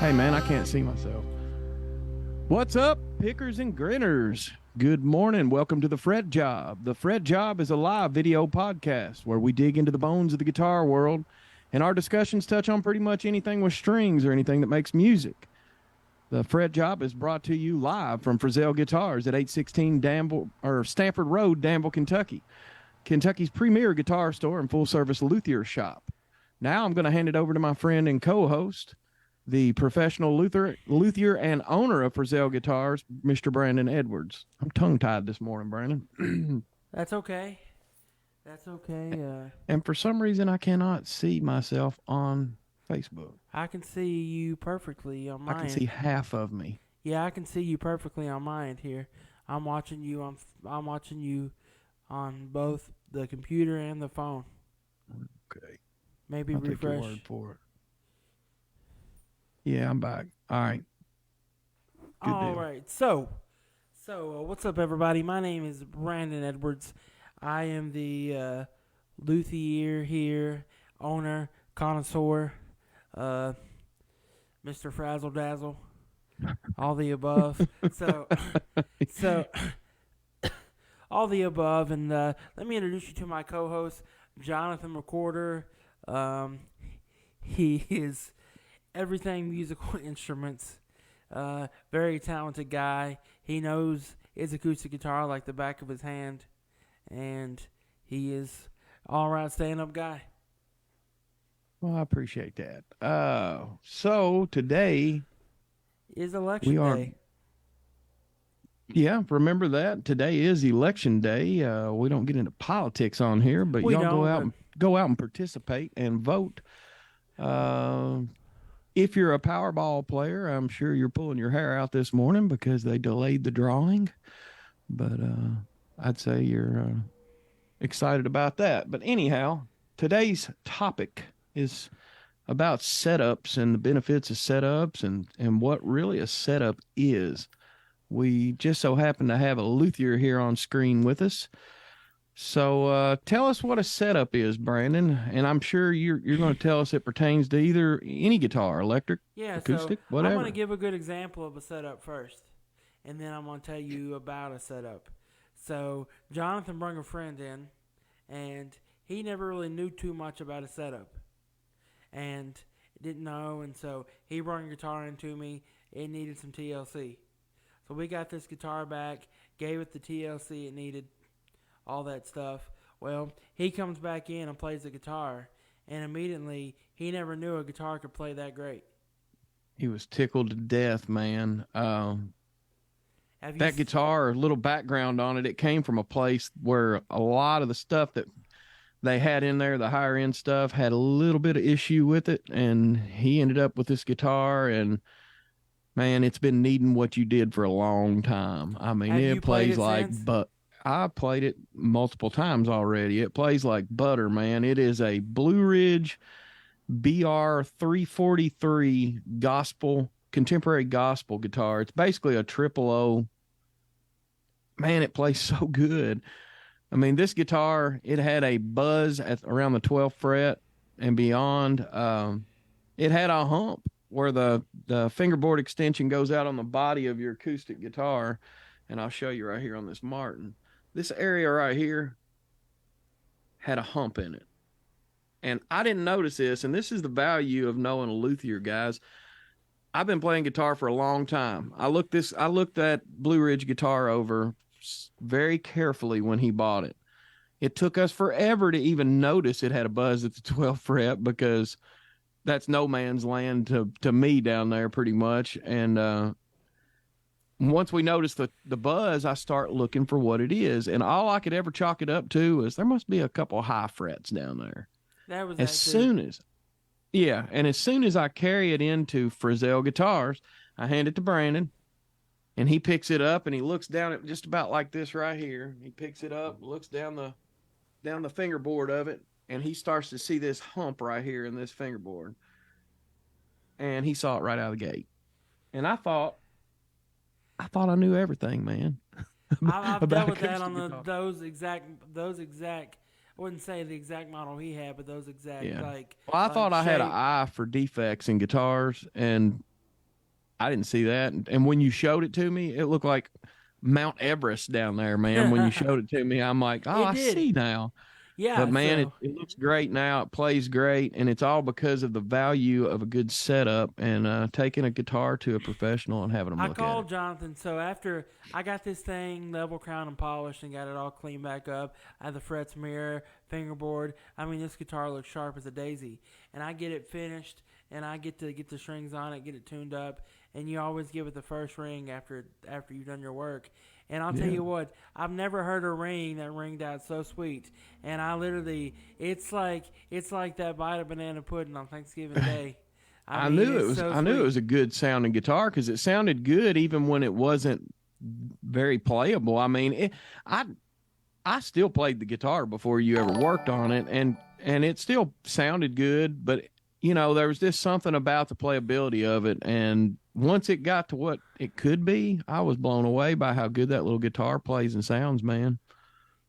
Hey, man, I can't see myself. What's up, pickers and grinners? Good morning. Welcome to the FretJob. The FretJob is a live video podcast where we dig into the bones of the guitar world, and our discussions touch on pretty much anything with strings or anything that makes music. The FretJob is brought to you live from Frizzell Guitars at 816 Stanford Road, Danville, Kentucky. Kentucky's premier guitar store and full-service luthier shop. Now I'm going to hand it over to my friend and co-host, the professional luthier and owner of Frizzell Guitars, Mr. Brandon Edwards. I'm tongue-tied this morning, Brandon. That's okay. That's okay. And for some reason, I cannot see myself on Facebook. I can see you perfectly on mine. I can see half of me. Yeah, I can see you perfectly on mine here. I'm watching you on both the computer and the phone. Okay. Maybe I'll refresh. take your word for it. Yeah, I'm back. All right. Good All deal. right. So, what's up, everybody? My name is Brandon Edwards. I am the luthier here, owner, connoisseur, Mr. Frazzle Dazzle, all the above. So all the above. And let me introduce you to my co-host, Jonathan McCorder. He is everything musical instruments. Very talented guy. He knows his acoustic guitar like the back of his hand, and he is all right stand-up guy. Well, I appreciate that. So today Is election day. Yeah, remember that today is election day. We don't get into politics on here, but y'all go out and participate and vote. If you're a Powerball player, I'm sure you're pulling your hair out this morning because they delayed the drawing. But I'd say you're excited about that. But anyhow, today's topic is about setups and the benefits of setups and what really a setup is. We just so happen to have a luthier here on screen with us. So tell us what a setup is, Brandon, and I'm sure you're going to tell us it pertains to either any guitar, electric, acoustic, whatever. I'm going to give a good example of a setup first, and then I'm going to tell you about a setup. So Jonathan brought a friend in, and he never really knew too much about a setup, and didn't know, and so he brought a guitar into me. It needed some TLC. So we got this guitar back, gave it the TLC it needed, all that stuff. Well, he comes back in and plays the guitar, and immediately he never knew a guitar could play that great. He was tickled to death, man. That guitar, a little background on it, it came from a place where a lot of the stuff that they had in there, the higher end stuff, had a little bit of issue with it, and he ended up with this guitar, and man, it's been needing what you did for a long time. I mean, it plays like, but I played it multiple times already. It plays like butter, man. It is a Blue Ridge BR 343 contemporary gospel guitar. It's basically a triple O. Man, it plays so good. I mean, this guitar, it had a buzz at around the 12th fret and beyond. It had a hump where the fingerboard extension goes out on the body of your acoustic guitar, and I'll show you right here on this Martin. This area right here had a hump in it, and I didn't notice this, and this is the value of knowing a luthier, guys. I've been playing guitar for a long time. I looked that Blue Ridge guitar over very carefully when he bought it. It took us forever to even notice it had a buzz at the 12th fret because that's no man's land to me down there pretty much. And once we noticed the buzz, I start looking for what it is. And all I could ever chalk it up to is there must be a couple high frets down there. As soon as I carry it into Frizzell Guitars, I hand it to Brandon, and he picks it up and he looks down at just about like this right here. He picks it up, looks down the fingerboard of it, and he starts to see this hump right here in this fingerboard. And he saw it right out of the gate. And I thought I knew everything, man. I've dealt with that on those exact. I wouldn't say the exact model he had, but those exact Well, I thought I had an eye for defects in guitars, and I didn't see that. And when you showed it to me, it looked like Mount Everest down there, man. When you showed it to me, I'm like, oh, It I did. see now. But Yeah, man, so it looks great now. It plays great, and it's all because of the value of a good setup and taking a guitar to a professional and having them I look at it. called Jonathan. So after I got this thing level crown and polished and got it all cleaned back up, I had the frets, mirror, fingerboard. I mean, this guitar looks sharp as a daisy. And I get it finished, and I get to get the strings on it, get it tuned up. And you always give it the first ring after you've done your work. And I'll tell Yeah, you what, I've never heard a ring that ringed out so sweet. And I literally, it's like that bite of banana pudding on Thanksgiving Day. I mean, it's so I knew it sweet. was a good sounding guitar because it sounded good even when it wasn't very playable. I mean, I I still played the guitar before you ever worked on it, and it still sounded good, but there was just something about the playability of it, and once it got to what it could be, I was blown away by how good that little guitar plays and sounds, man.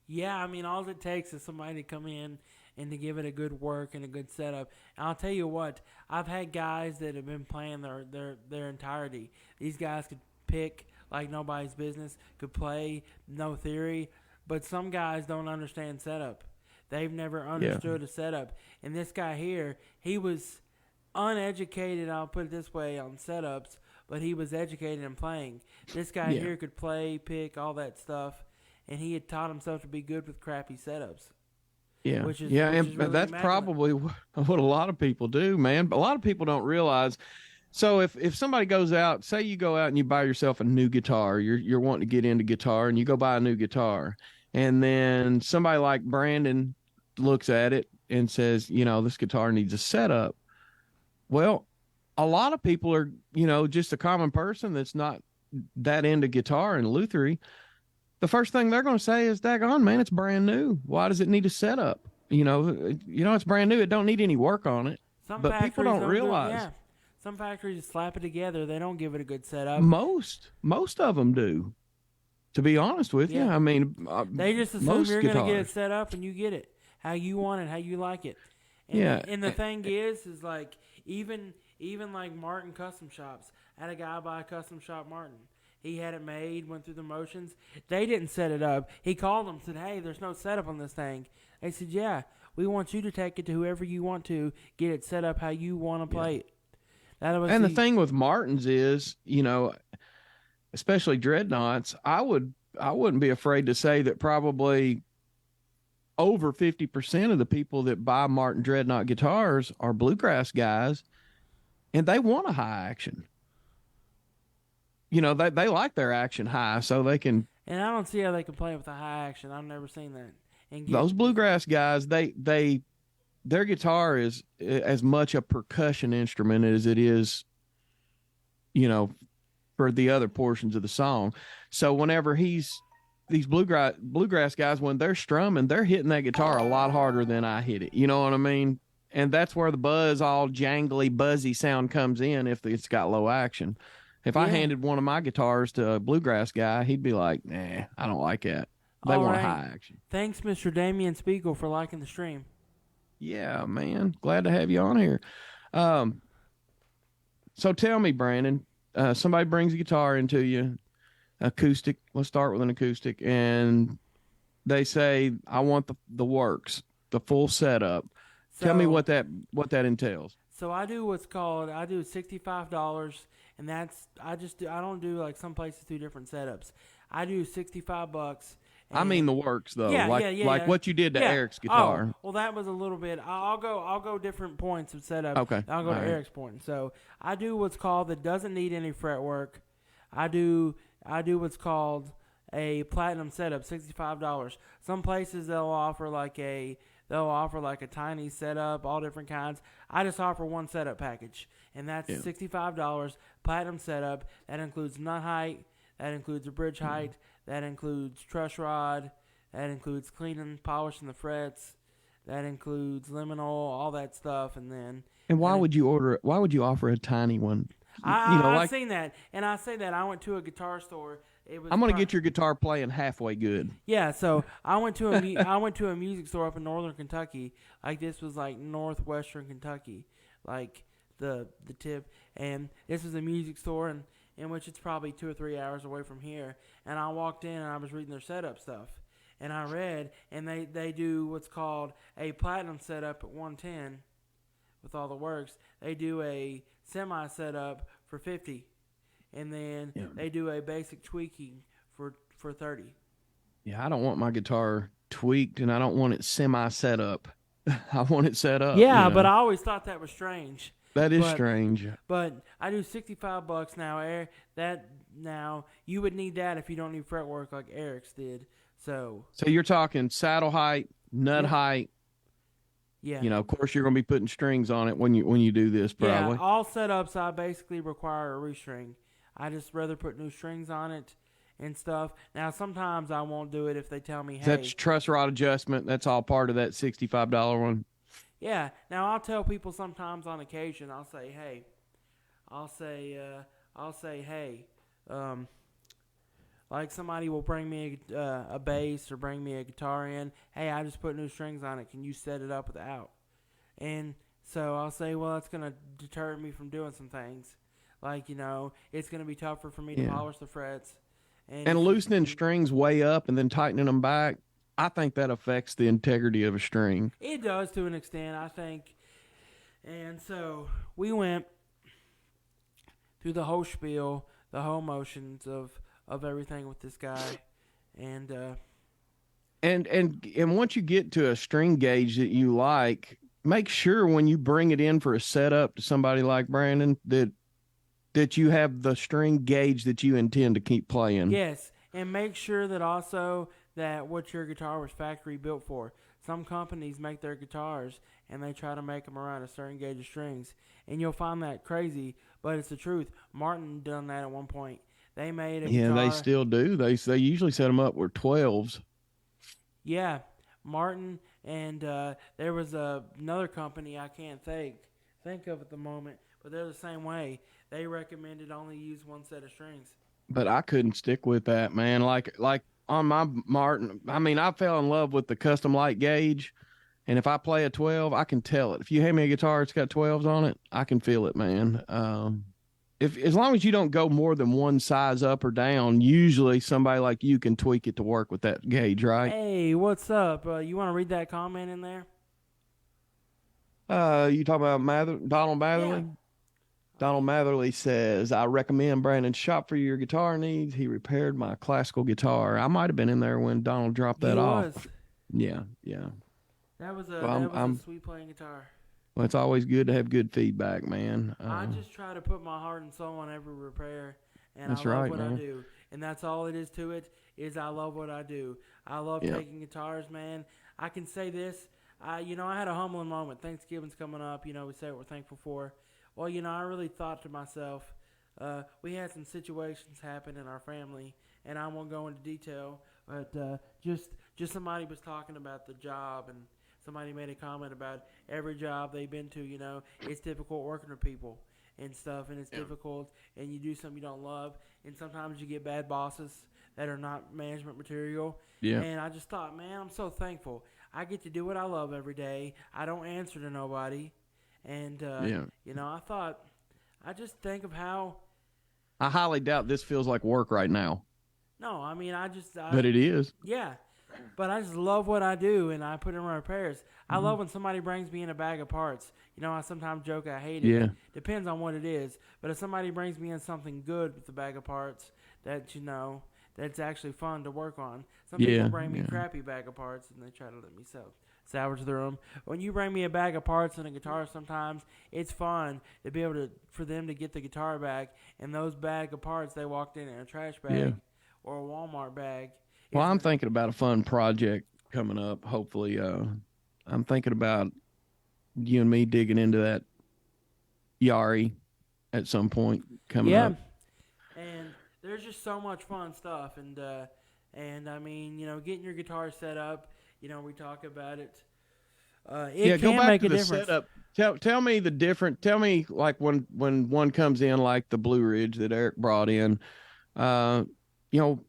Yeah, I mean, all it takes is somebody to come in and to give it a good work and a good setup. And I'll tell you what, I've had guys that have been playing their entirety. These guys could pick like nobody's business, could play no theory, but some guys don't understand setup. They've never Yeah, understood a setup. And this guy here, he was uneducated, I'll put it this way, on setups, but he was educated in playing. This guy yeah. here could play, pick, all that stuff, and he had taught himself to be good with crappy setups, Yeah, which is yeah, which and is really that's immaculate. probably what a lot of people do, man. But a lot of people don't realize. So if somebody goes out, say you go out and you buy yourself a new guitar, you're wanting to get into guitar, and you go buy a new guitar, and then somebody like Brandon looks at it and says, this guitar needs a setup. Well, a lot of people are, just a common person that's not that into guitar and lutherie. The first thing they're going to say is, "Daggone, man, it's brand new. Why does it need a setup? It's brand new. It don't need any work on it." Some But people factories don't don't do it. realize Yeah, some factories just slap it together. They don't give it a good setup. most of them do. To be honest with you, Yeah, I mean, they just assume most you're gonna get it guitars. set up and you get it how you want it, how you like it. And Yeah, and the thing is like even like Martin custom shops. I had a guy buy a custom shop Martin. He had it made, went through the motions. They didn't set it up. He called them, said, "Hey, there's no setup on this thing." They said, "Yeah, we want you to take it to whoever you want to, get it set up how you want to yeah. play it." That was And the the thing with Martins is, especially dreadnoughts, I wouldn't be afraid to say that probably over 50% of the people that buy Martin Dreadnought guitars are bluegrass guys, and they want a high action. They like their action high, so they can. and I don't see how they can play with a high action. I've never seen that and get Those bluegrass guys, their guitar is as much a percussion instrument as it is, you know, for the other portions of the song. So whenever these bluegrass guys, when they're strumming, they're hitting that guitar a lot harder than I hit it. You know what I mean? And that's where the buzz, all jangly, buzzy sound comes in if it's got low action. If I yeah. handed one of my guitars to a bluegrass guy, he'd be like, "Nah, I don't like that. They All want a right. high action." Thanks, Mr. Damian Spiegel, for liking the stream. Yeah, man. Glad to have you on here. Um, so tell me, Brandon, somebody brings a guitar into you, acoustic. Let's start with an acoustic, and they say, "I want the works, the full setup." Tell me So what that entails. So I do $65, and I don't do like some places do different setups. I do $65, I mean and the works though, yeah, yeah, yeah, like yeah, what you did to yeah. Eric's Oh, guitar. well, that was a little bit. I'll go different points of setup. Okay, I'll go all to right. Eric's point. So I do what's called that doesn't need any fretwork. I do what's called a platinum setup, $65. Some places they'll offer like a tiny setup, all different kinds. I just offer one setup package, and that's Yeah. $65 platinum setup. That includes nut height, that includes a bridge height, that includes truss rod, that includes cleaning, polishing the frets, that includes liminal, all that stuff, and then And and it, why would you offer a tiny one? I've Like, seen that, and I say that I went to a guitar store. It was I'm going to get your guitar playing halfway good. Yeah, so I went to I went to a music store up in northern Kentucky. Like this was like northwestern Kentucky, like the tip. And this is a music store, and in which it's probably 2 or 3 hours away from here. And I walked in and I was reading their setup stuff, and I read, and they do what's called a platinum setup at 110 with all the works. They do a semi setup for 50, and then Yeah. they do a basic tweaking for 30. Yeah, I don't want my guitar tweaked, and I don't want it semi set up. I want it set up. Yeah, but I always thought that was strange. That is But strange. but I do $65 now. That now you would need that if you don't need fretwork like Eric's did. So So you're talking saddle height, nut yeah, height. yeah, Of course, you're going to be putting strings on it when you do this, yeah. probably. All setups I basically require a restring. I just rather put new strings on it and stuff. Now sometimes I won't do it if they tell me, That's hey, truss rod adjustment. That's all part of that $65 one. yeah. Now I'll tell people sometimes on occasion. I'll say, hey, I'll say, hey, um, like somebody will bring me a bass or bring me a guitar in. Hey, I just put new strings on it. Can you set it up without? And so I'll say, well, that's gonna deter me from doing some things. Like it's gonna be tougher for me to Yeah. polish the frets. And And loosening strings way up and then tightening them back, I think that affects the integrity of a string. it does to an extent, I think. And so we went through the whole spiel, the whole motions of everything with this guy, and And once you get to a string gauge that you like, make sure when you bring it in for a setup to somebody like Brandon that you have the string gauge that you intend to keep playing. yes, and make sure that also that what your guitar was factory built for. Some companies make their guitars and they try to make them around a certain gauge of strings, and you'll find that crazy, but it's the truth. Martin done that at one point. They made a Yeah, guitar. they still do. They usually set them up with 12s. Yeah, Martin, and there was another company I can't think of at the moment, but they're the same way. They recommended only use one set of strings. But I couldn't stick with that, man. Like on my Martin, I mean, I fell in love with the custom light gauge, and if I play a 12, I can tell it. If you hand me a guitar that's got 12s on it, I can feel it, man. If as long as you don't go more than one size up or down, usually somebody like you can tweak it to work with that gauge, right? Hey, what's up? You want to read that comment in there? You talking about Donald Matherly? Yeah. Donald Matherly says, I recommend Brandon's shop for your guitar needs. He repaired my classical guitar. I might have been in there when Donald dropped that He off. was. Yeah, yeah. That was Well, a sweet playing guitar. well, it's always good to have good feedback, man. I just try to put my heart and soul on every repair, and That's I love right, what man. I do. And that's all it is to it, is I love what I do. I love Yeah. taking guitars, man. I can say this. I had a humbling moment. Thanksgiving's coming up. We say what we're thankful for. Well, I really thought to myself, we had some situations happen in our family, and I won't go into detail, but just somebody was talking about the job, and somebody made a comment about every job they've been to. It's difficult working with people and stuff, and it's difficult, and you do something you don't love, and sometimes you get bad bosses that are not management material. Yeah. And I just thought, man, I'm so thankful. I get to do what I love every day. I don't answer to nobody. And, I thought, I just think of how, I highly doubt this feels like work right now, no, I mean, but it is. yeah. But I just love what I do, and I put in my repairs. I love when somebody brings me in a bag of parts. I sometimes joke I hate it. Yeah. Depends on what it is. But if somebody brings me in something good with the bag of parts that, that's actually fun to work on. Some Yeah, people bring me yeah. crappy bag of parts, and they try to let me salvage their own. When you bring me a bag of parts and a guitar, sometimes it's fun to be able for them to get the guitar back, and those bag of parts they walked in a trash bag Yeah. or a Walmart bag. Well, I'm It's- thinking about a fun project coming up. Hopefully, I'm thinking about you and me digging into that Yari at some point coming yeah. up. And there's just so much fun stuff, and I mean, getting your guitar set up. We talk about it. It Go can back make to a the difference. setup. Tell me the different. Tell me like when one comes in like the Blue Ridge that Eric brought in. You know,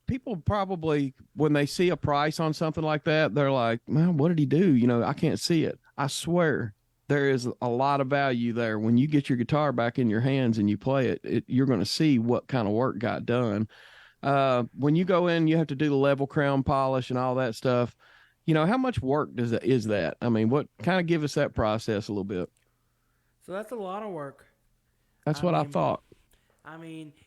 people probably when they see a price on something like that, they're like, "Man, what did he do?" I can't see it. I swear, there is a lot of value there. When you get your guitar back in your hands and you play you're going to see what kind of work got done. When you go in, you have to do the level crown polish and all that stuff. How much work is that? I mean, what kind of give us that process a little bit? So that's a lot of work. That's I what I mean, thought.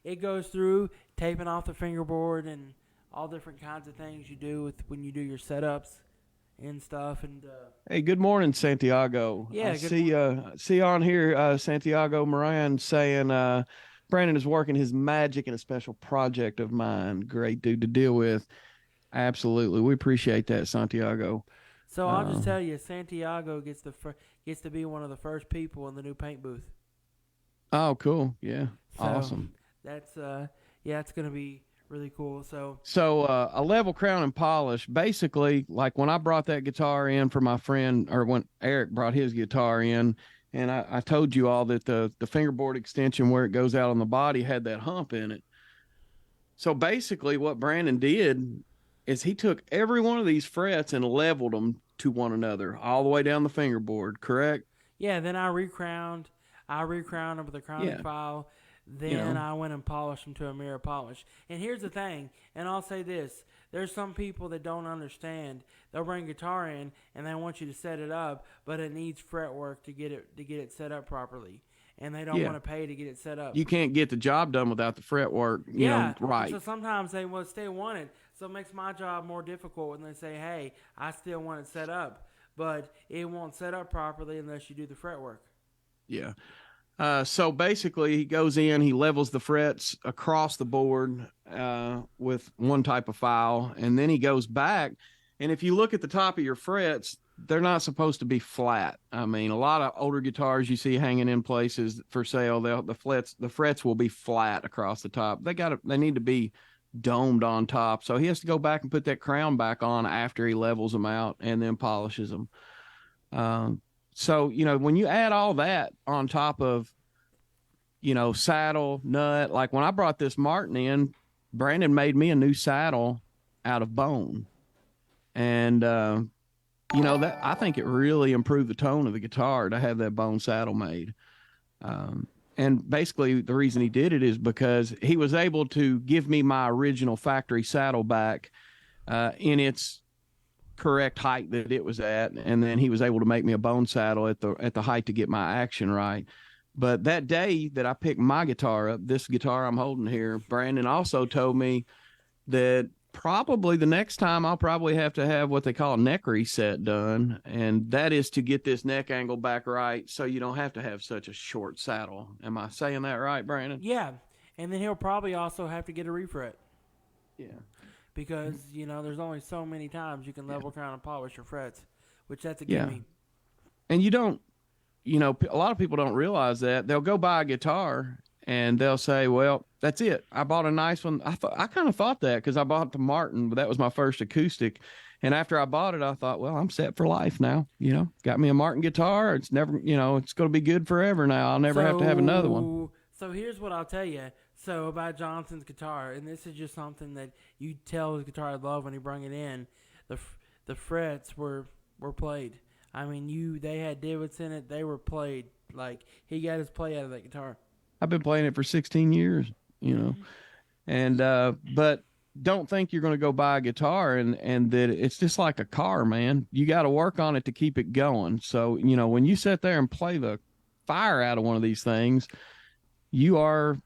it goes through taping off the fingerboard and all different kinds of things you do with when you do your setups and stuff. And Hey, good morning, Santiago. I yeah, good see morning. see on here Santiago Moran saying Brandon is working his magic in a special project of mine. Great dude to deal with. Absolutely. We appreciate that, Santiago. So I'll just Uh, tell you, Santiago gets to be one of the first people in the new paint booth. oh, cool. Yeah. So Awesome. that's yeah, it's gonna be really cool. So So a level crown and polish, basically, like when I brought that guitar in for my friend, or when Eric brought his guitar in, and I told you all that the fingerboard extension where it goes out on the body had that hump in it. So basically, what Brandon did is he took every one of these frets and leveled them to one another all the way down the fingerboard. Correct? yeah, then I recrowned them with a crowning Yeah. file. You Then know, I went and polished them to a mirror polish. And here's the thing, and I'll say this: there's some people that don't understand. They'll bring guitar in and they want you to set it up, but it needs fretwork to get it set up properly, and they don't yeah. want to pay to get it set up. You can't get the job done without the fretwork. Yeah, and Right. so sometimes they will still want it. So it makes my job more difficult when they say, "Hey, I still want it set up," but it won't set up properly unless you do the fretwork. Yeah. So basically, he goes in, he levels the frets across the board with one type of file, and then he goes back. And if you look at the top of your frets, they're not supposed to be flat. I mean, a lot of older guitars you see hanging in places for sale, the frets will be flat across the top. They need to be domed on top. So he has to go back and put that crown back on after he levels them out and then polishes them. Um, so when you add all that on top of saddle nut, like when I brought this Martin in, Brandon made me a new saddle out of bone, and that I think it really improved the tone of the guitar to have that bone saddle made. Um, and basically, the reason he did it is because he was able to give me my original factory saddle back in its correct height that it was at, and then he was able to make me a bone saddle at the height to get my action right. But that day that I picked my guitar up, this guitar I'm holding here, Brandon also told me that probably the next time I'll probably have to have what they call a neck reset done, and that is to get this neck angle back right so you don't have to have such a short saddle. Am I saying that right, Brandon? Yeah, and then he'll probably also have to get a refret Yeah. because there's only so many times you can level crown and polish your frets, which that's a Yeah. gimme. And you don't, a lot of people don't realize that. They'll go buy a guitar and they'll say, "Well, that's it. I bought a nice one." I kind of thought that because I bought the Martin, but that was my first acoustic. And after I bought it, I thought, "Well, I'm set for life now. Got me a Martin guitar. It's never, it's going to be good forever now. I'll never have to have another one." So here's what I'll tell you. So about Johnson's guitar, and this is just something that you tell his guitar love when he bring it in. The frets were played. I mean, they had divots in it. They were played. Like he got his play out of that guitar. I've been playing it for 16 years, Mm-hmm. and but don't think you're going to go buy a guitar and that it's just like a car, man. You got to work on it to keep it going. So when you sit there and play the fire out of one of these things, you are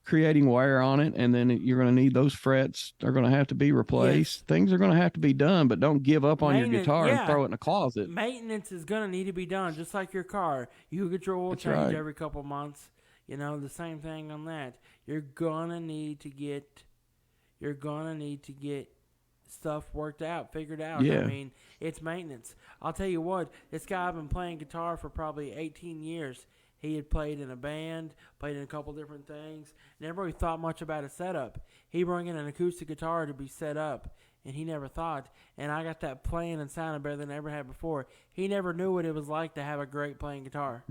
creating wear on it, and then you're going to need those frets. They're going to have to be replaced. Yes. Things are going to have to be done, but don't give up on your guitar and Yeah. throw it in a closet. Maintenance is gonna need to be done, just like your car. You get your oil That's changed right. every couple months. The same thing on that. You're gonna need to get stuff worked out, figured out. Yeah. I mean, it's maintenance. I'll tell you what, this guy I've been playing guitar for probably 18 years. He had played in a band, played in a couple different things, never really thought much about a setup. He brought in an acoustic guitar to be set up, and he never thought. And I got that playing and sounding better than I ever had before. He never knew what it was like to have a great playing guitar.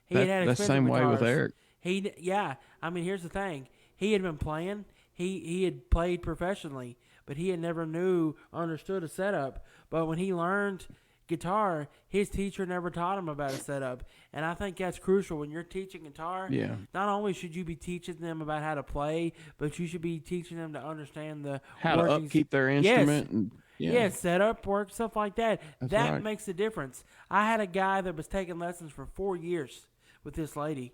He had That's the expensive same way with guitars. Eric. Yeah. I mean, here's the thing. He had been playing. He had played professionally, but he had never understood a setup. But when he learned, guitar, his teacher never taught him about a setup. And I think that's crucial when you're teaching guitar. Yeah. Not only should you be teaching them about how to play, but you should be teaching them to understand the How to workings. upkeep their Yes, instrument. And, yeah, yeah, setup work, stuff like that. that's That right. makes a difference. I had a guy that was taking lessons for 4 years with this lady,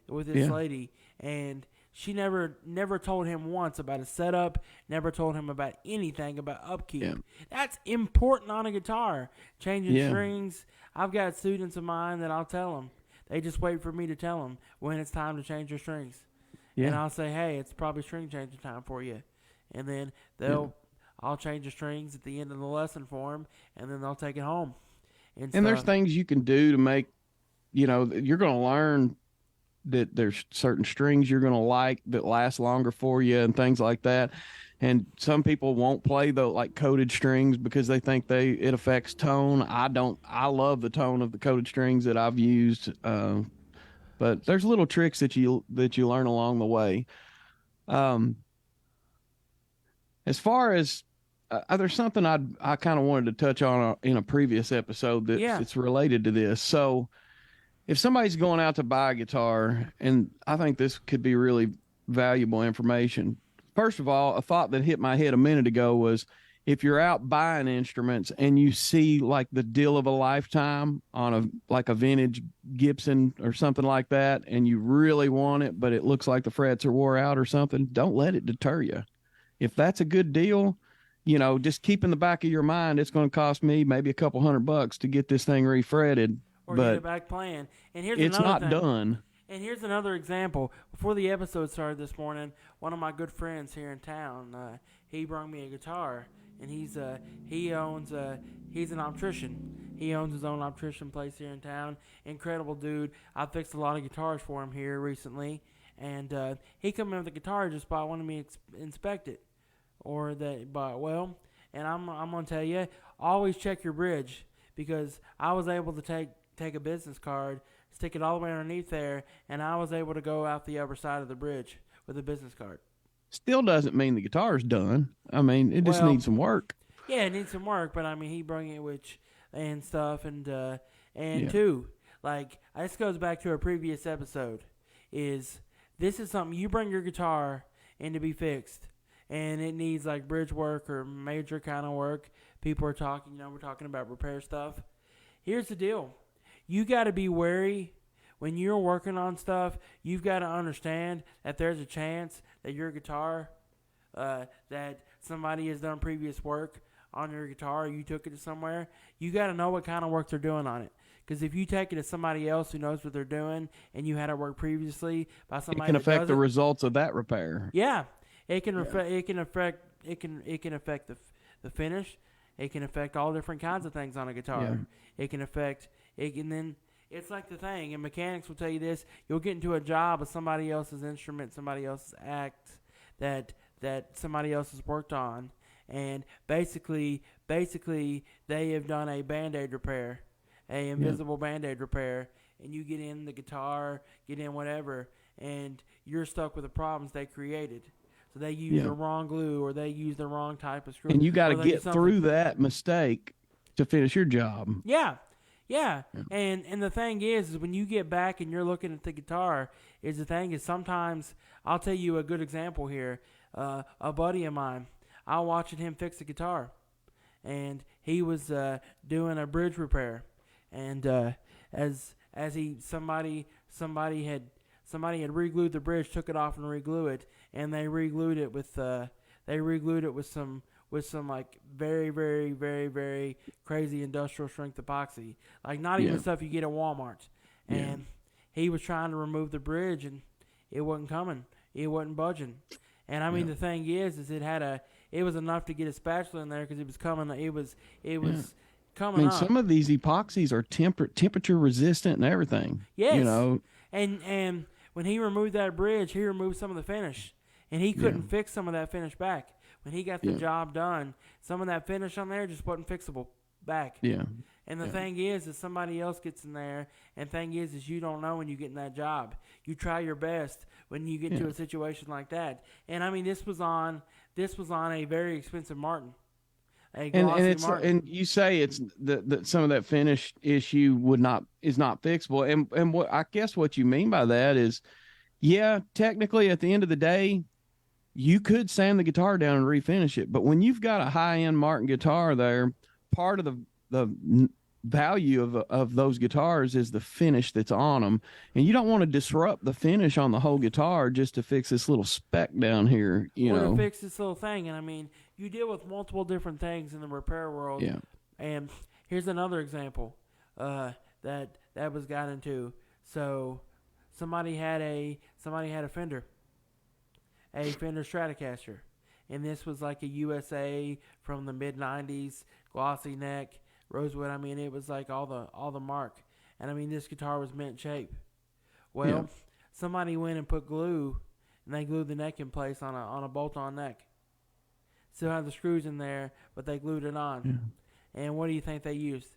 Yeah. and she never told him once about a setup, never told him about anything about upkeep. Yeah. That's important on a guitar. Changing Yeah. strings. I've got students of mine that I'll tell them. They just wait for me to tell them when it's time to change your strings. And Yeah. I'll say, hey, it's probably string changing time for you. And then I'll change the strings at the end of the lesson for them, and then they'll take it home. And there's things you can do to make, you're going to learn that there's certain strings you're going to like that last longer for you and things like that. And some people won't play the like coated strings because they think it affects tone. I love the tone of the coated strings that I've used. But there's little tricks that you learn along the way. As far as there's something I kind of wanted to touch on in a previous episode it's related to this. So if somebody's going out to buy a guitar, and I think this could be really valuable information. First of all, a thought that hit my head a minute ago was if you're out buying instruments and you see like the deal of a lifetime on a vintage Gibson or something like that, and you really want it, but it looks like the frets are wore out or something, don't let it deter you. If that's a good deal, just keep in the back of your mind, it's going to cost me maybe a couple $100 to get this thing refretted. Or but get it back playing. And here's it's another not thing. done. And here's another example. Before the episode started this morning, one of my good friends here in town, he brought me a guitar, and he's an optician. He owns his own optician place here in town. Incredible dude. I fixed a lot of guitars for him here recently, and he come in with a guitar just by wanting me to inspect it, and I'm gonna tell you, always check your bridge, because I was able to take a business card, stick it all the way underneath there, and I was able to go out the other side of the bridge with a business card. Still doesn't mean the guitar's done. I mean, it just needs some work. Yeah, it needs some work, but I mean, he brought it and stuff, and Yeah. two, like, this goes back to a previous episode, this is something you bring your guitar in to be fixed, and it needs like bridge work or major kind of work. People are talking, we're talking about repair stuff. Here's the deal. You got to be wary when you're working on stuff. You've got to understand that there's a chance that your guitar, that somebody has done previous work on your guitar, you took it to somewhere. You got to know what kind of work they're doing on it. Because if you take it to somebody else who knows what they're doing, and you had it work previously by somebody, it can affect the results of that repair. Yeah, it can affect the finish. It can affect all different kinds of things on a guitar. Yeah. It can affect it, and then it's like the thing. And mechanics will tell you this: you'll get into a job of somebody else's instrument, somebody else's act that somebody else has worked on, and basically they have done a Band-Aid repair, a invisible Band-Aid repair, and you get in the guitar, get in whatever, and you're stuck with the problems they created. So they use the wrong glue, or they use the wrong type of screw. And you got to get through that mistake to finish your job. Yeah. And the thing is when you get back and you're looking at the guitar, sometimes, I'll tell you a good example here. A buddy of mine, I was watching him fix a guitar, and he was doing a bridge repair, and somebody had re-glued the bridge, took it off and re-glue it, and they re-glued it with some like very, very, very, very crazy industrial strength epoxy, like not even stuff you get at Walmart. And he was trying to remove the bridge, and it wasn't coming, it wasn't budging. And I mean, the thing is it was enough to get a spatula in there, because it was coming. It was coming up. Some of these epoxies are temperature resistant and everything. Yes. And when he removed that bridge, he removed some of the finish, and he couldn't fix some of that finish back. When he got the job done, some of that finish on there just wasn't fixable back. Yeah. And the thing is somebody else gets in there, and thing is you don't know when you get in that job. You try your best when you get to a situation like that. And I mean, this was on a very expensive Martin. A And glossy it's Martin. and you say it's that some of that finish issue is not fixable. And what I guess what you mean by that is, yeah, technically at the end of the day, you could sand the guitar down and refinish it. But when you've got a high end Martin guitar there, part of the value of those guitars is the finish that's on them, and you don't want to disrupt the finish on the whole guitar just to fix this little speck down here. You Or to know, fix this little thing. And I mean, you deal with multiple different things in the repair world. yeah, And here's another example that was got into. So somebody had a Fender, a Fender Stratocaster, and this was like a USA from the mid '90s, glossy neck, rosewood. I mean, it was like all the mark. And I mean, this guitar was mint shape. Well, yeah, somebody went and put glue, and they glued the neck in place on a bolt-on neck. Still had the screws in there, but they glued it on. yeah. And what do you think they used?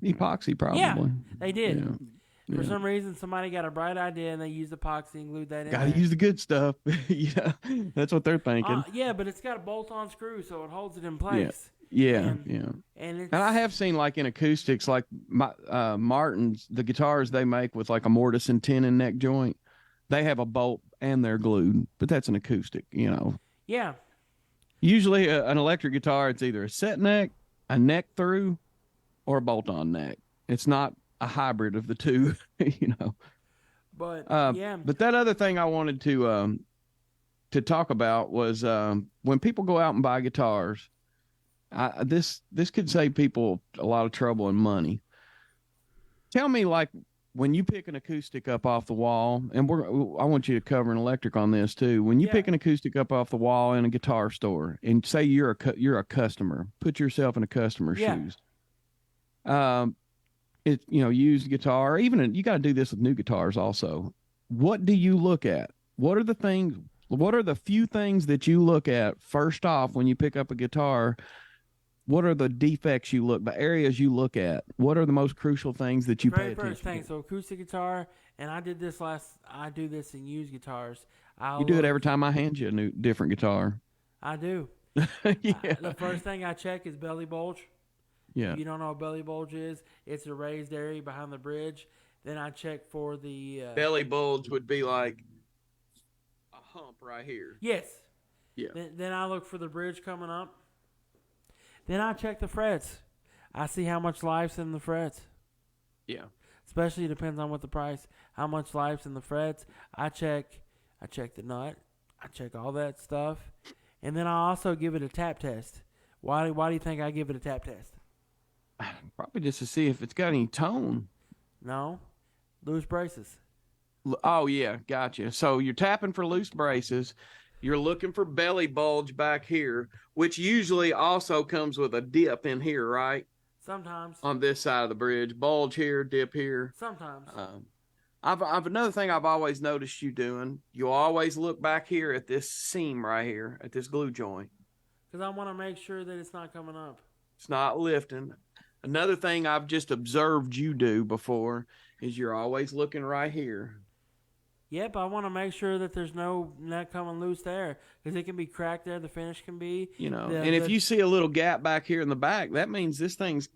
Epoxy probably. Yeah, they did. Yeah. For Yeah. some reason, somebody got a bright idea and they used epoxy and glued that in Got to there. use the good stuff. Yeah, that's what they're thinking. Yeah, but it's got a bolt-on screw, so it holds it in place. Yeah, and, yeah. And I have seen like in acoustics, like Martin's, the guitars they make with like a mortise and tenon neck joint, they have a bolt and they're glued, but that's an acoustic, you know. Yeah. Usually an electric guitar, it's either a set neck, a neck through, or a bolt-on neck. It's not a hybrid of the two, you know. But yeah. But that other thing I wanted to talk about was when people go out and buy guitars. This could save people a lot of trouble and money. Tell me, like, when you pick an acoustic up off the wall, and I want you to cover an electric on this too. When you pick an acoustic up off the wall in a guitar store, and say you're a customer, put yourself in a customer's shoes. It's used guitar, even you got to do this with new guitars also. What do you look at? What are the things? What are the few things that you look at first off when you pick up a guitar? What are the defects you look, the areas you look at? What are the most crucial things that you pay attention to? Very first thing, so acoustic guitar, and I do this in used guitars. You do it every time I hand you a different guitar. I do. Yeah. The first thing I check is belly bulge. Yeah. If you don't know what belly bulge is, it's a raised area behind the bridge. Then I check for the... belly bulge would be like a hump right here. Yes. Yeah. Then I look for the bridge coming up. Then I check the frets. I see how much life's in the frets. Yeah. Especially depends on what the price, how much life's in the frets. I check the nut. I check all that stuff. And then I also give it a tap test. Why do you think I give it a tap test? Probably just to see if it's got any tone. No. Loose braces. Oh, yeah. Gotcha. So you're tapping for loose braces. You're looking for belly bulge back here, which usually also comes with a dip in here, right? Sometimes. On this side of the bridge. Bulge here, dip here. Sometimes. I've another thing I've always noticed you doing. You always look back here at this seam right here, at this glue joint. Because I want to make sure that it's not coming up. It's not lifting. Another thing I've just observed you do before is you're always looking right here. Yep, I want to make sure that there's no neck coming loose there, because it can be cracked there. The finish can be, if you see a little gap back here in the back, that means this thing's,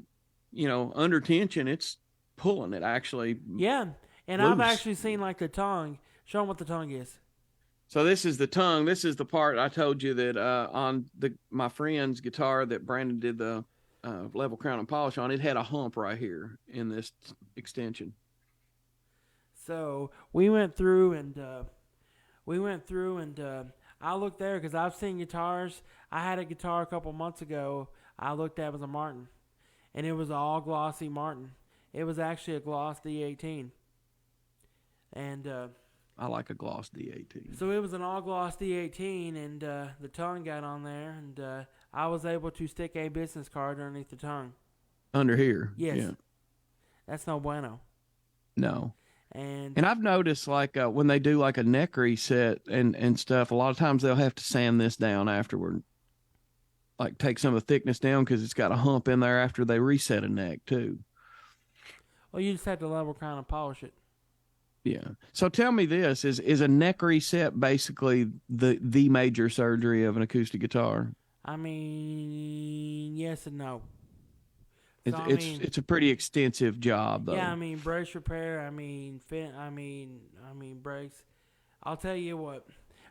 under tension. It's pulling it actually. Yeah, and loose. I've actually seen like the tongue. Show them what the tongue is. So this is the tongue. This is the part I told you that on my friend's guitar that Brandon did the level crown and polish on. It had a hump right here in this extension. So we went through and I looked there because I've seen guitars. I had a guitar a couple months ago. I looked at it was a Martin, and it was all glossy Martin. It was actually a gloss D18, and I like a gloss D18. So it was an all gloss D18, and the tongue got on there, and I was able to stick a business card underneath the tongue. Under here, yes, yeah. That's no bueno. No. And I've noticed like when they do like a neck reset and stuff, a lot of times they'll have to sand this down afterward. Like take some of the thickness down because it's got a hump in there after they reset a neck too. Well, you just have to level crown and polish it. Yeah. So tell me this, is a neck reset basically the major surgery of an acoustic guitar? I mean, yes and no. So It's I it's mean, it's a pretty extensive job yeah, I though. mean brace repair. I mean, I mean brakes. I'll tell you what.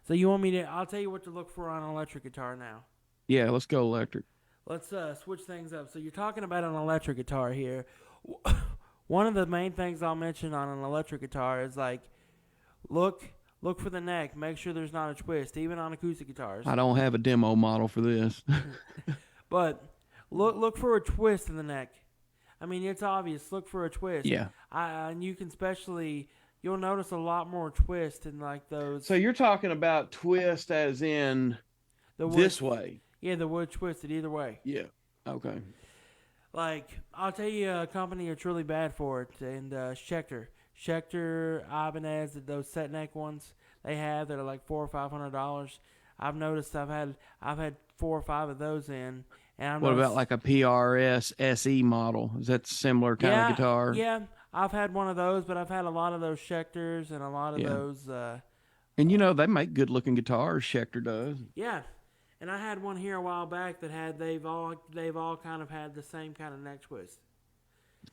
So you want me to? I'll tell you what to look for on an electric guitar now. Yeah, let's go electric. Let's switch things up. So you're talking about an electric guitar here. One of the main things I'll mention on an electric guitar is like look look for the neck. Make sure there's not a twist, even on acoustic guitars. I don't have a demo model for this. But look for a twist in the neck. I mean, it's obvious. Look for a twist. Yeah. And you can especially you'll notice a lot more twist in like So those you're talking about twist as in the wood. this way. Yeah, the wood twisted either way. Yeah. Okay. Like I'll tell you a company that's really bad for it, and Schecter, Ibanez, those set neck ones they have that are like $400 or $500. I've noticed I've had 4 or 5 of those in, and I've What about noticed. like a PRS SE model? Is that similar kind of Yeah, guitar? yeah. I've had one of those, but I've had a lot of those Schecters and a lot of Yeah. those. And you know they make good looking guitars. Schecter does. Yeah, and I had one here a while back that had they've all kind of had the same kind of neck twist.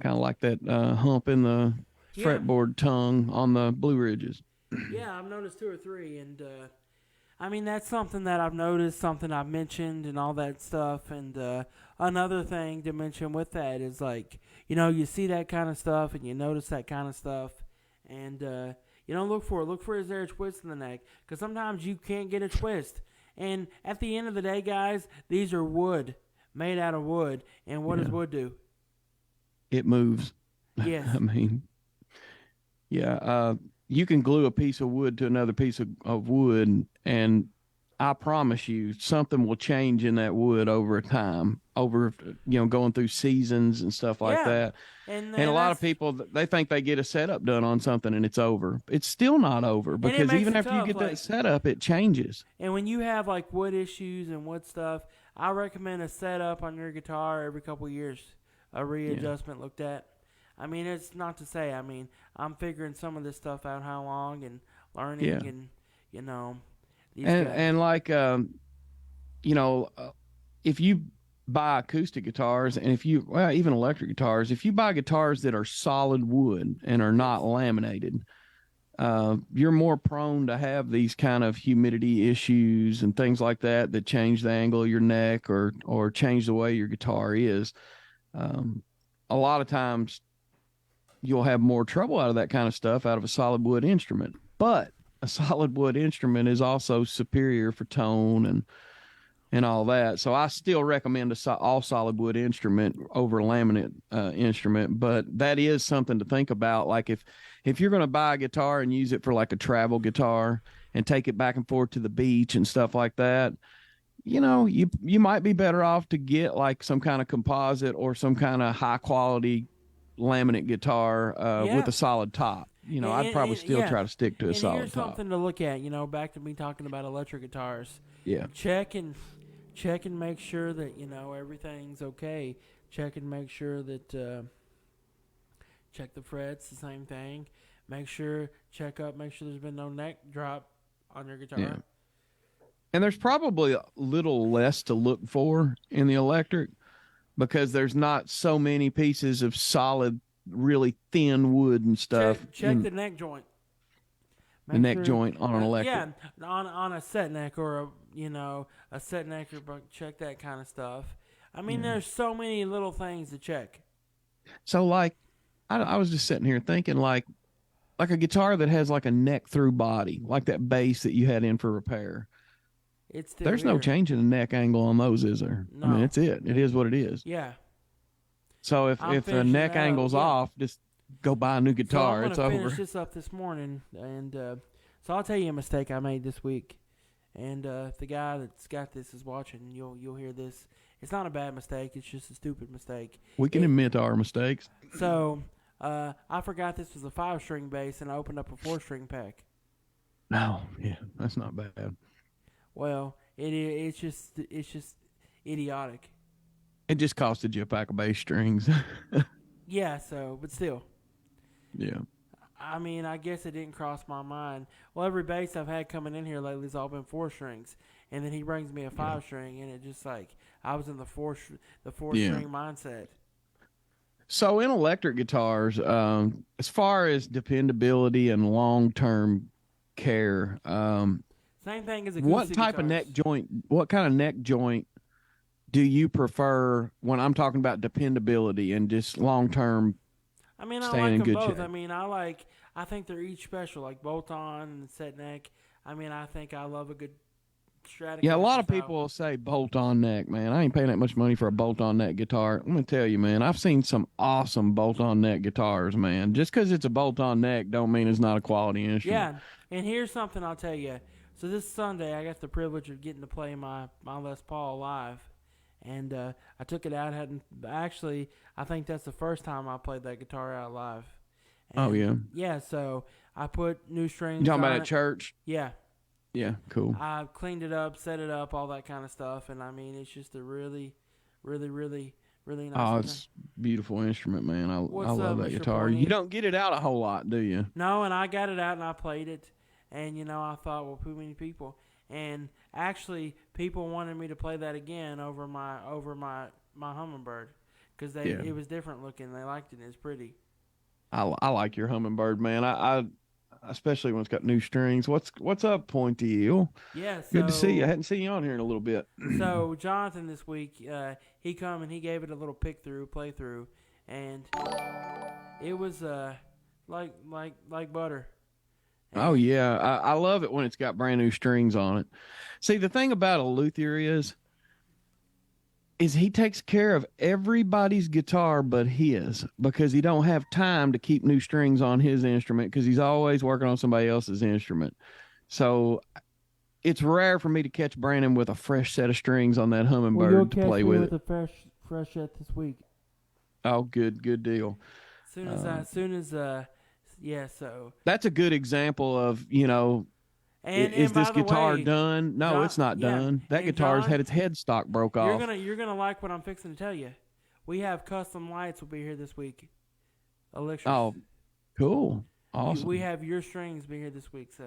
Kind of like that hump in the Yeah, fretboard tongue on the Blue Ridges. yeah. I've noticed 2 or 3, and I mean that's something that I've noticed, something I've mentioned, and all that stuff. And another thing to mention with that is like you see that kind of stuff, and you notice that kind of stuff, and look for it. Look for is there a twist in the neck? Because sometimes you can't get a twist. And at the end of the day, guys, these are wood, made out of wood. And what does Yeah. wood do? It moves. Yes. I mean, yeah. You can glue a piece of wood to another piece of wood, and I promise you, something will change in that wood over time, over going through seasons and stuff like Yeah. that. And And a lot of that's people they think they get a setup done on something and it's over. It's still not over it because makes even it after you tough. get that Like, setup, it changes. and when you have like wood issues and wood stuff, I recommend a setup on your guitar every couple years, a readjustment looked at. I mean, it's not to say. I mean, I'm figuring some of this stuff out how long and learning Yeah. and these And guys. and like you know, if you buy acoustic guitars and if you even electric guitars, if you buy guitars that are solid wood and are not laminated, you're more prone to have these kind of humidity issues and things like that that change the angle of your neck or change the way your guitar is. A lot of times you'll have more trouble out of that kind of stuff out of a solid wood instrument. But a solid wood instrument is also superior for tone and all that. So I still recommend all solid wood instrument over a laminate instrument. But that is something to think about. Like if you're going to buy a guitar and use it for like a travel guitar and take it back and forth to the beach and stuff like that, you might be better off to get like some kind of composite or some kind of high quality laminate guitar with Yeah. a solid top. I'd probably still Yeah. try to stick to a And solid here's top. something to look at. Back to me talking about electric guitars. Yeah. Check and make sure that everything's okay. Check and make sure that check the frets, the same thing. Make sure there's been no neck drop on your guitar. Yeah. And there's probably a little less to look for in the electric because there's not so many pieces of solid, really thin wood and stuff. Check the neck joint. The neck joint on an electric. Yeah, on a set neck or a set neck or check that kind of stuff. I mean, there's so many little things to check. So like, I was just sitting here thinking like a guitar that has like a neck through body, like that bass that you had in for repair. It's still There's no here. change in the neck angle on those, is there? I mean, No. it's it. It is what it is. Yeah. So if I'm the finishing neck that up, angle's yeah. off, just go buy a new So guitar. I'm It's gonna over. finish this up this morning, and so I'll tell you a mistake I made this week. And if the guy that's got this is watching, you'll hear this. It's not a bad mistake. It's just a stupid mistake. We can admit our mistakes. So I forgot this was a 5-string bass, and I opened up a 4-string pack. No, yeah, that's not bad. Well, it's just idiotic. It just costed you a pack of bass strings. Yeah. So, but still, Yeah. I mean, I guess it didn't cross my mind. Well, every bass I've had coming in here lately has all been 4 strings, and then he brings me a Yeah. 5 string, and it just like I was in the four Yeah. string mindset. So in electric guitars, as far as dependability and long term care, Same thing as what acoustic type of guitars. neck joint? What kind of neck joint do you prefer when I'm talking about dependability and just long term I mean, I staying like in them good both. shape? I think they're each special, like bolt on and set neck. I mean, I think I love a good Yeah, a lot Stratocaster of style. people will say bolt on neck, man. I ain't paying that much money for a bolt on neck guitar. I'm gonna tell you, man, I've seen some awesome bolt on neck guitars, man. Just because it's a bolt on neck don't mean it's not a quality instrument. Yeah, and here's something I'll tell you. So this Sunday, I got the privilege of getting to play my Les Paul live, and I took it out. Hadn't actually. I think that's the first time I played that guitar out live. Oh And yeah. yeah, so I put new You strings talking about on at it. church? Yeah, Yeah, cool. I cleaned it up, set it up, all that kind of stuff. And I mean, it's just a really, really, really, really nice Oh, guitar. it's a beautiful instrument, man. I What's up, love that Mr. guitar. You Pointy? don't get it out a whole lot, do you? No, and I got it out and I played it, and I thought, well, too many people, and actually, people wanted me to play that again over my Hummingbird, because Yeah. it was different looking. They liked it. It's pretty. I like your hummingbird, man. I especially when it's got new strings. What's up, Pointy Eel? Yeah. Good to see you. I hadn't seen you on here in a little bit. So Jonathan this week, he come and he gave it a little play through, and it was like butter. Oh And yeah, I love it when it's got brand new strings on it. See, the thing about a luthier is he takes care of everybody's guitar but his because he don't have time to keep new strings on his instrument because he's always working on somebody else's instrument. So it's rare for me to catch Brandon with a fresh set of strings on that well, you'll hummingbird to catch play me with with it. a fresh set this week. Oh, good deal. Soon as yeah. So That's a good example of, and is this by the guitar way, done? No, John, it's not yeah, done. That and guitar's John, had its headstock broke off. you're gonna like what I'm fixing to tell you. We have custom lights will be here this week. Elixirs. Oh, cool. We Awesome. have your strings be here this week, so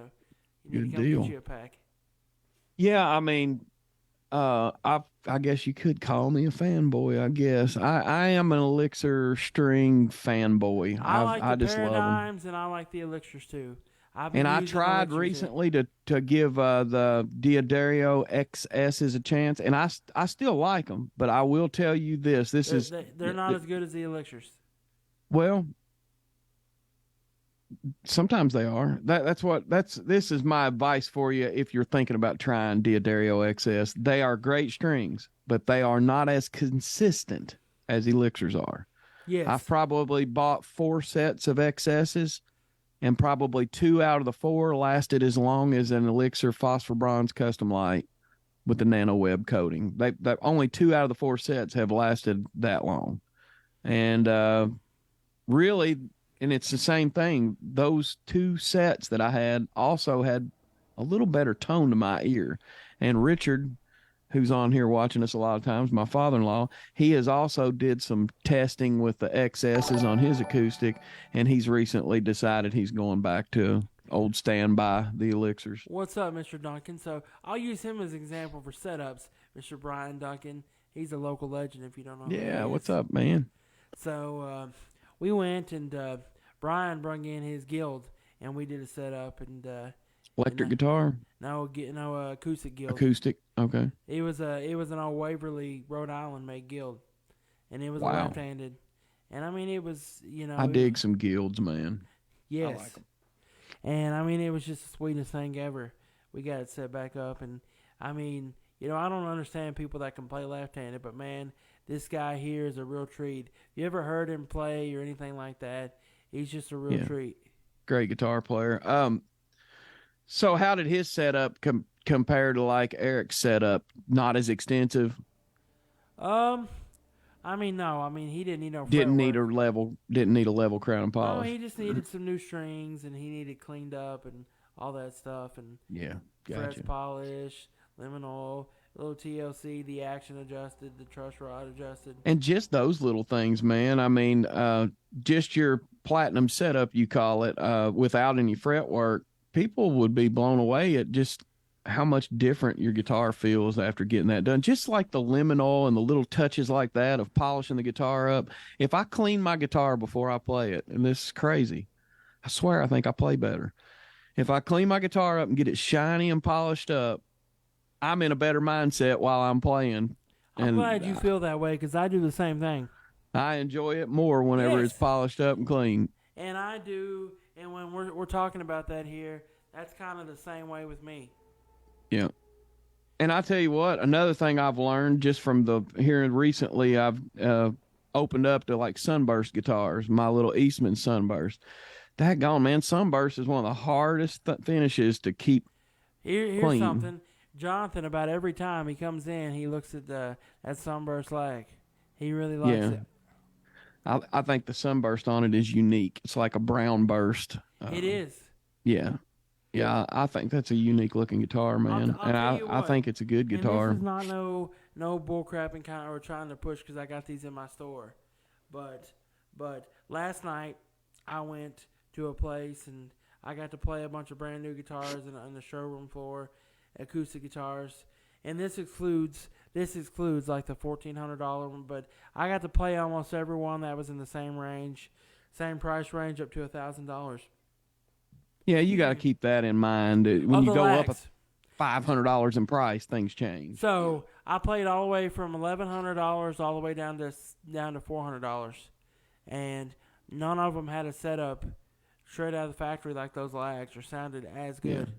you need Good to come get deal. you a pack. Yeah, I mean, I guess you could call me a fanboy. I guess I am an Elixir string fanboy. I like I the just love them. paradigms and I like the elixirs too. I've And been I using tried elixirs here. recently to give the Diodario XS's a chance, and I still like them. But I will tell you this: this is They're not as good as the elixirs. well, sometimes they are. This is my advice for you if you're thinking about trying Diodario XS. They are great strings, but they are not as consistent as Elixirs are. I've Yes. probably bought 4 sets of XS's, and probably 2 out of the 4 lasted as long as an Elixir Phosphor Bronze Custom Light with the nano web coating. They only 2 out of the 4 sets have lasted that long, and really, and it's the same thing. Those 2 sets that I had also had a little better tone to my ear. And Richard, who's on here watching us a lot of times, my father-in-law, he has also did some testing with the XSs on his acoustic, and he's recently decided he's going back to old standby, the Elixirs. What's up, Mr. Duncan? So I'll use him as an example for setups. Mr. Brian Duncan. He's a local legend if you don't know who Yeah, he what's is. up, man? So we went and Brian brought in his guild and we did a setup Electric guitar, no acoustic guild. acoustic. Okay. It was an old Waverly, Rhode Island made guild, and it was a Wow. left-handed. And I mean, it was I dig some guilds, man. yes, I like 'em. and I mean, it was just the sweetest thing ever. We got it set back up, and I mean, I don't understand people that can play left-handed, but man, this guy here is a real treat. You ever heard him play or anything like that? He's just a real Yeah. treat. Great guitar player. So how did his setup compare to like Eric's setup? Not as extensive. Um, I mean, no, I mean he didn't need no Didn't fret need a work. level. Didn't need a level crown and No, polish. he just needed some new strings, and he needed cleaned up and all that stuff, and Yeah, frets gotcha. polished, lemon oil, a little TLC, the action adjusted, the truss rod adjusted. And just those little things, man. I mean, just your platinum setup, you call it, without any fretwork, people would be blown away at just how much different your guitar feels after getting that done. Just like the lemon oil and the little touches like that of polishing the guitar up. If I clean my guitar before I play it, and this is crazy, I swear I think I play better. If I clean my guitar up and get it shiny and polished up, I'm in a better mindset while I'm playing. I'm And glad you feel that way because I do the same thing. I enjoy it more whenever it's Yes, polished up and clean. and I do. And when we're talking about that here, that's kind of the same way with me. Yeah. And I tell you what, another thing I've learned just from the here recently, I've opened up to like sunburst guitars, my little Eastman sunburst. That gone, man. Sunburst is one of the hardest finishes to keep Here's clean. something. Jonathan, about every time he comes in, he looks at that sunburst lag. He really likes Yeah. it. I think the sunburst on it is unique. It's like a brown burst. It is. Yeah. Yeah. I think that's a unique looking guitar, man. I'll And tell you I what. think it's a good And this guitar. is not no bull crapping kind of or trying to push because I got these in my store, but last night I went to a place and I got to play a bunch of brand new guitars on the showroom floor, acoustic guitars, and this excludes like the $1,400 one, but I got to play almost every one that was in the same price range up to $1,000. Yeah. You Excuse got to me. keep that in mind. When Of you the go up lags. $500 in price, things change. So I played all the way from $1,100 all the way down to $400, and none of them had a setup straight out of the factory like those lags or sounded as Yeah. good.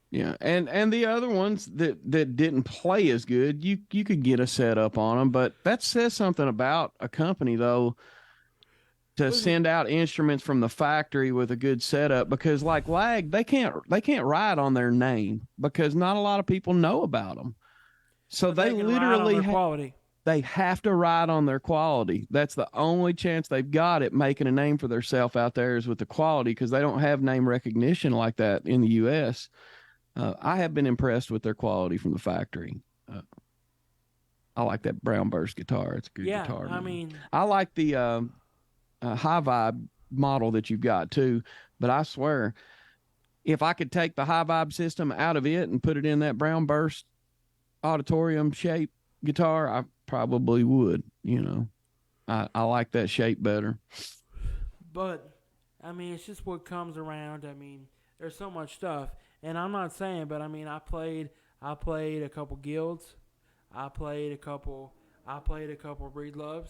Yeah, and the other ones that didn't play as good, you could get a setup on them, but that says something about a company though to Was it? send out instruments from the factory with a good setup because like lag they can't ride on their name because not a lot of people know about them. So But they they can ride on literally their quality. they have to ride on their quality. That's the only chance they've got at making a name for themselves out there is with the quality because they don't have name recognition like that in the U.S. I have been impressed with their quality from the factory. Uh, I like that brown burst guitar. It's a good Yeah, guitar, I man. mean, I like the high vibe model that you've got too. But I swear, if I could take the high vibe system out of it and put it in that brown burst auditorium shape guitar, I probably would. I like that shape better. but I mean, it's just what comes around. I mean, there's so much stuff, and I'm not saying, but I mean, I played a couple guilds, I played a couple breed loves.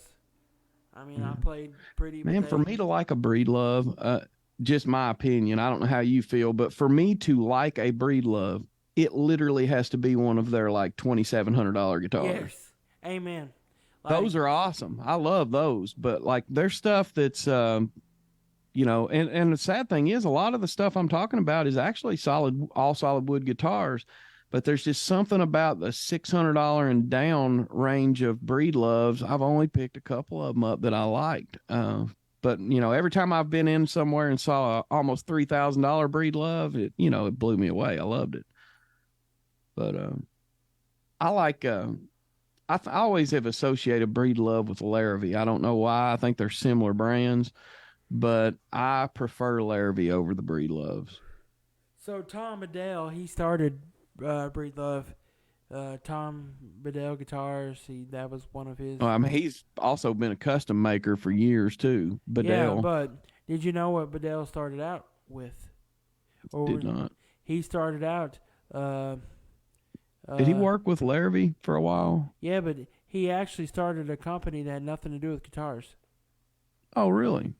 I mean, I played pretty, but Man, for they me to like a breed love, just my opinion, I don't know how you feel, but for me to like a breed love, it literally has to be one of their like $2,700 guitars. yes, amen. Like Those are awesome. I love those, but like there's stuff that's and the sad thing is a lot of the stuff I'm talking about is actually all solid wood guitars, but there's just something about the $600 and down range of breed loves. I've only picked a couple of them up that I liked. But every time I've been in somewhere and saw a almost $3,000 breed love, it blew me away. I loved it. But I like I always have associated breed love with Larrabee. I don't know why. I think they're similar brands, but I prefer Larrabee over the breed loves. so, Tom Bedell, he started breed love. Tom Bedell guitars. That was one of his. I mean, he's also been a custom maker for years too. Yeah, Bedell but did you know what Bedell started out with? did not. He started out. Did he Uh, work with Larrabee for a while? yeah, but he actually started a company that had nothing to do with guitars. Oh, really?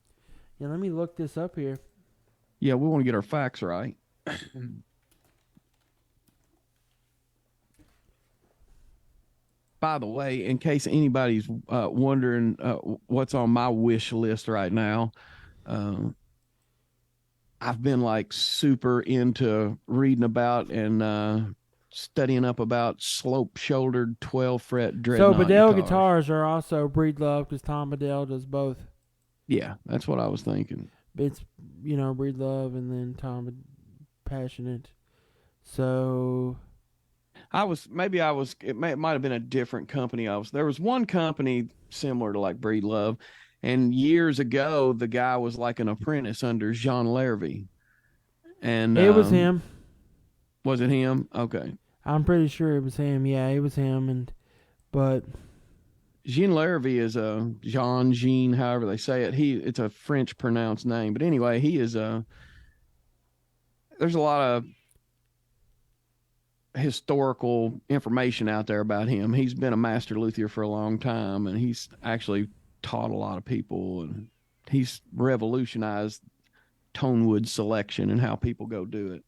Yeah, let me look this up here. Yeah, we want to get our facts right. By the way, in case anybody's wondering what's on my wish list right now, uh, I've been like super into reading about and studying up about slope shouldered 12 fret So dreadnought Bedell guitars. guitars are also breed love because Tom Bedell does both. Yeah, that's what I was thinking. It's breed love and then Tom passionate. So It might have been a different company. There was one company similar to like Breedlove, and years ago the guy was like an apprentice under Jean Larrabee, and it was him. Was it him? Okay. I'm pretty sure it was him. Yeah, it was him. But Jean Larrivee is a Jean Jean, however they say it. It's a French pronounced name, but anyway, he is a. There's a lot of historical information out there about him. He's been a master luthier for a long time, and he's actually taught a lot of people, and he's revolutionized tonewood selection and how people go do it.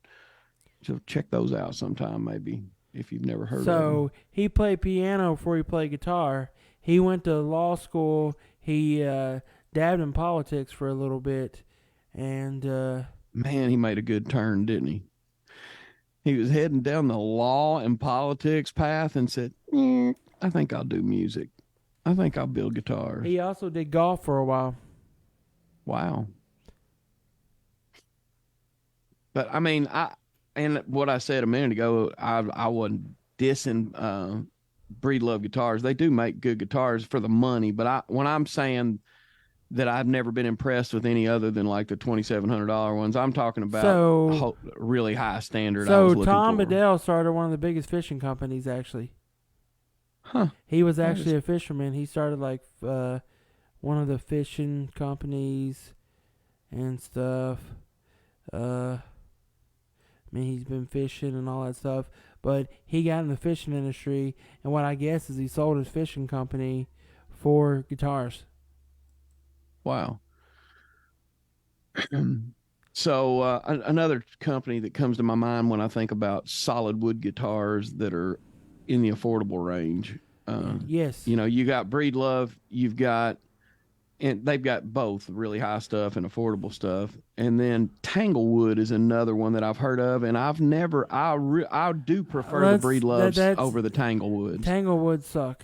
So check those out sometime, maybe if you've never heard of them. so he played piano before he played guitar. He went to law school. He dabbed in politics for a little bit, and Man, he made a good turn, didn't he? He was heading down the law and politics path and said, I think I'll do music. I think I'll build guitars. he also did golf for a while. Wow. But I mean, and what I said a minute ago, I wasn't dissing Breedlove guitars. They do make good guitars for the money, but when I'm saying that I've never been impressed with any other than like the $2,700 ones, I'm talking about really high standard. So Tom Bedell started one of the biggest fishing companies, actually. Huh. He was actually a fisherman. He started like one of the fishing companies and stuff. I mean, he's been fishing and all that stuff, but he got in the fishing industry, and what I guess is he sold his fishing company for guitars. Wow. So another company that comes to my mind when I think about solid wood guitars that are in the affordable range. Yes. You know, you got Breedlove, and they've got both really high stuff and affordable stuff. And then Tanglewood is another one that I've heard of, and I do prefer the Breedloves over the Tanglewoods. Tanglewoods suck.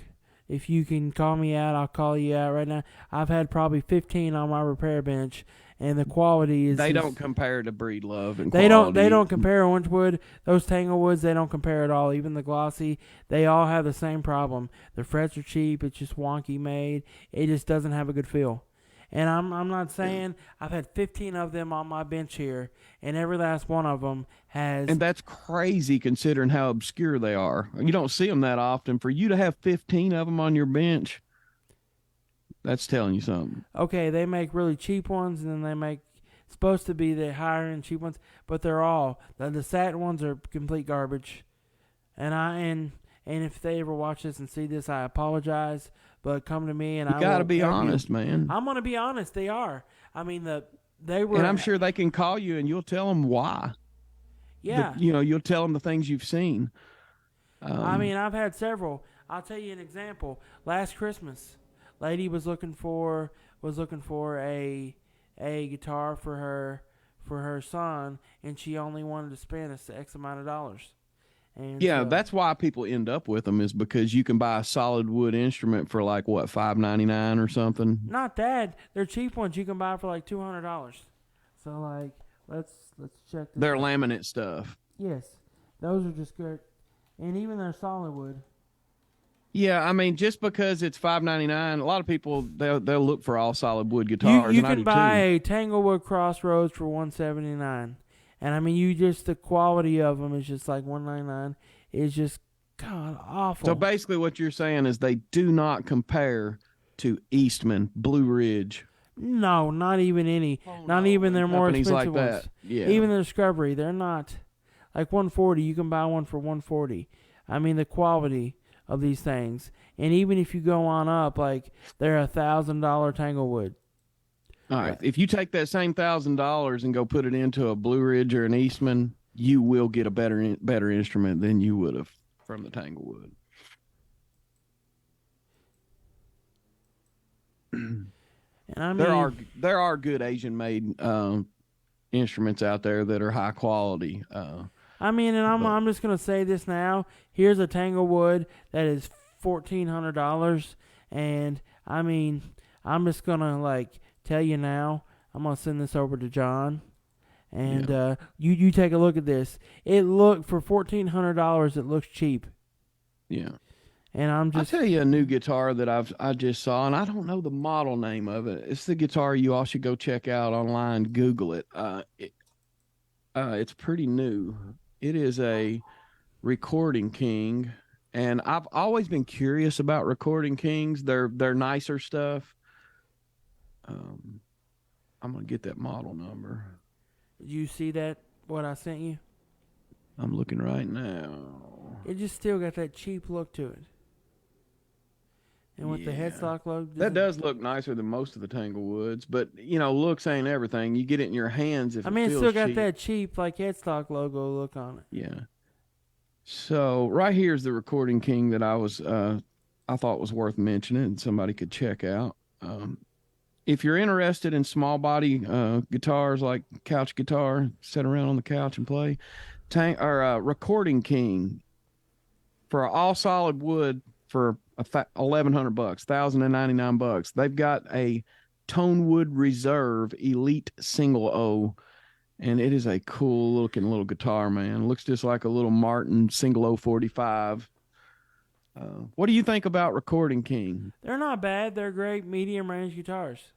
If you can call me out, I'll call you out right now. I've had probably 15 on my repair bench, and the quality is. They don't compare to Breedlove and They quality. They don't compare Orangewood. Those Tanglewoods, they don't compare at all. Even the glossy, they all have the same problem. The frets are cheap. It's just wonky made. It just doesn't have a good feel. And I'm not saying I've had 15 of them on my bench here, and every last one of them has. And that's crazy considering how obscure they are. You don't see them that often. For you to have 15 of them on your bench, that's telling you something. Okay, they make really cheap ones, and then they make supposed to be the higher end cheap ones, but they're all the satin ones are complete garbage. And if they ever watch this and see this, I apologize. But come to me, and you got to be honest, man. I'm gonna be honest. They are. I mean, they were. And I'm sure they can call you, and you'll tell them why. Yeah. You'll tell them the things you've seen. I mean, I've had several. I'll tell you an example. Last Christmas, lady was looking for a guitar for her son, and she only wanted to spend X amount of dollars. And yeah, that's why people end up with them, is because you can buy a solid wood instrument for like what, $5.99 or something. Not that they're cheap ones you can buy for like $200. So like, let's check. They're laminate stuff. Yes, those are just good, and even their solid wood. Yeah, I mean, just because it's $5.99, a lot of people they'll look for all solid wood guitars. You can buy a Tanglewood Crossroads for $179. And I mean, the quality of them is just like $199. It's just god awful. So basically, what you're saying is they do not compare to Eastman, Blue Ridge. No, not even any. Not even their more expensive like ones. That. Yeah. Even their Discovery, they're not like $140. You can buy one for $140. I mean, the quality of these things, and even if you go on up, like they're $1,000 Tanglewood. All right. If you take that same $1,000 and go put it into a Blue Ridge or an Eastman, you will get a better instrument than you would have from the Tanglewood. And I mean, there are good Asian made instruments out there that are high quality. I mean, and I'm just gonna say this now. Here's a Tanglewood that is $1,400, and I mean, I'm just gonna tell you now, I'm gonna send this over to John, and you take a look at this. For $1,400, it looks cheap. Yeah, and I'll tell you a new guitar that I just saw, and I don't know the model name of it. It's the guitar you all should go check out online. Google it. It's pretty new. It is a Recording King, and I've always been curious about Recording Kings. They're nicer stuff. Um, I'm gonna get that model number. Did you see that? What I sent you? I'm looking right now. It just still got that cheap look to it. And with the Yeah. headstock logo, That does look nicer than most of the Tanglewoods, but looks ain't everything. You get it in your hands if I it mean, it feels still got cheap. that cheap like headstock logo look on it. Yeah. So right here's the Recording King that I thought was worth mentioning and somebody could check out. If you're interested in small body guitars like couch guitar, sit around on the couch and play, Recording King for all solid wood for $1,100, $1,099. They've got a Tonewood Reserve Elite Single O, and it is a cool looking little guitar, man. It looks just like a little Martin Single O 45. What do you think about Recording King? They're not bad. They're great medium range guitars.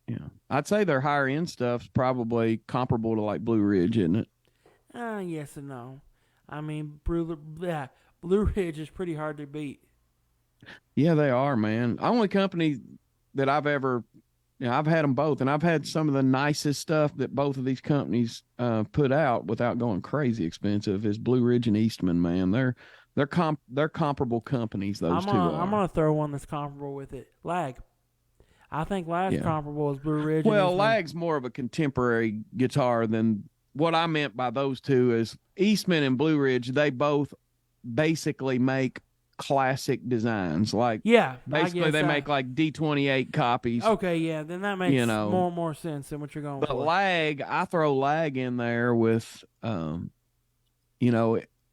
Yeah, I'd say their higher end stuff's probably comparable to like Blue Ridge, isn't it? Yes and no. I mean, Blue Ridge is pretty hard to beat. Yeah, they are, man. Only company that I've ever, I've had them both, and I've had some of the nicest stuff that both of these companies put out without going crazy expensive is Blue Ridge and Eastman, man. They're comparable companies. Those two are. I'm gonna throw one that's comparable with it. Lag. I think Lag's comparable as Blue Ridge. Well, Lag's more of a contemporary guitar than what I meant by those two is Eastman and Blue Ridge. They both basically make classic designs. Like basically they make like D28 copies. Okay, yeah, then that makes more sense than what you're going for. But Lag, I throw Lag in there with,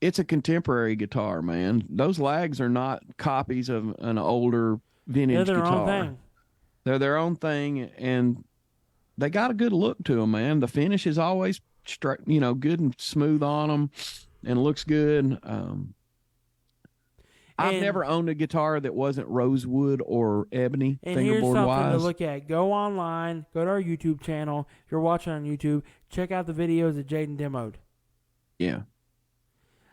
it's a contemporary guitar, man. Those Lags are not copies of an older vintage They're their guitar. own thing. They're their own thing, and they got a good look to them, man. The finish is always straight, good and smooth on them, and looks good. I've never owned a guitar that wasn't rosewood or ebony. And here's something to look at. Go online, go to our YouTube channel. If you're watching on YouTube, check out the videos that Jaden demoed. Yeah.